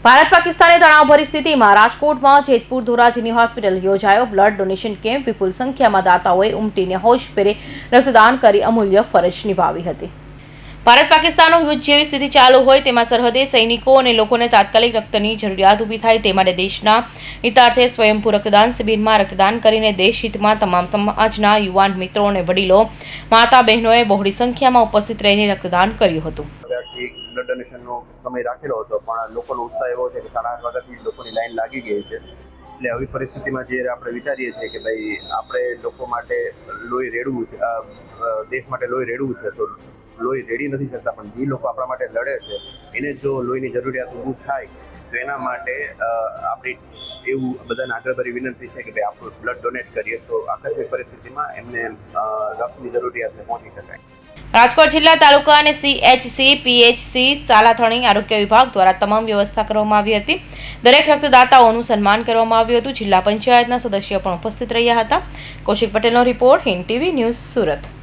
ભારત પાકિસ્તાને તણાવભરી સ્થિતિમાં રાજકોટમાં જેતપુર ધોરાજીની હોસ્પિટલ યોજાયો બ્લડ ડોનેશન કેમ્પ. વિપુલ સંખ્યામાં દાતાઓએ ઉમટીને હોશભેરે રક્તદાન કરી અમૂલ્ય ફરજ નિભાવી હતી. ભારત પાકિસ્તાનનો યુદ્ધ જેવી સ્થિતિ ચાલુ હોય તેમાં સરહદે સૈનિકો અને લોકોને તાત્કાલિક રક્તની જરૂરિયાત ઊભી થાય તે માટે દેશના હિતાર્થે સ્વયંભૂ રક્તદાન શિબિરમાં રક્તદાન કરીને દેશ હિતમાં તમામ સમાજના યુવાન મિત્રો અને વડીલો, માતા બહેનોએ બહોળી સંખ્યામાં ઉપસ્થિત રહીને રક્તદાન કર્યું હતું. બ્લડ ડોનેશનનો સમય રાખેલો હતો, પણ લોકોનો ઉત્સાહ એવો છે કે 8:30 વાગ્યાથી લોકોની લાઈન લાગી ગઈ છે. એટલે આવી પરિસ્થિતિમાં જે આપણે વિચારીએ છીએ કે ભાઈ આપણે લોકો માટે લોહી રેડવું છે, દેશ માટે લોહી રેડવું છે, તો લોહી રેડી નથી શકતા, પણ જે લોકો આપણા માટે લડે છે એને જો લોહીની જરૂરિયાત ઊભી થાય તો એના માટે આપણી એવું બધાને આગ્રહભરી વિનંતી છે કે ભાઈ આપણું બ્લડ ડોનેટ કરીએ તો આકસ્મિક પરિસ્થિતિમાં એમને રક્તની જરૂરિયાતને પહોંચી શકાય. રાજકોટ જિલ્લા તાલુકા અને CHC, PHC, સાલાથણી આરોગ્ય વિભાગ દ્વારા તમામ વ્યવસ્થા કરવામાં આવી હતી. દરેક રક્તદાતાઓનું સન્માન કરવામાં આવ્યું હતું. જિલ્લા પંચાયતના સદસ્યો પણ ઉપસ્થિત રહ્યા હતા. કૌશિક પટેલનો report, Hind TV news, Surat.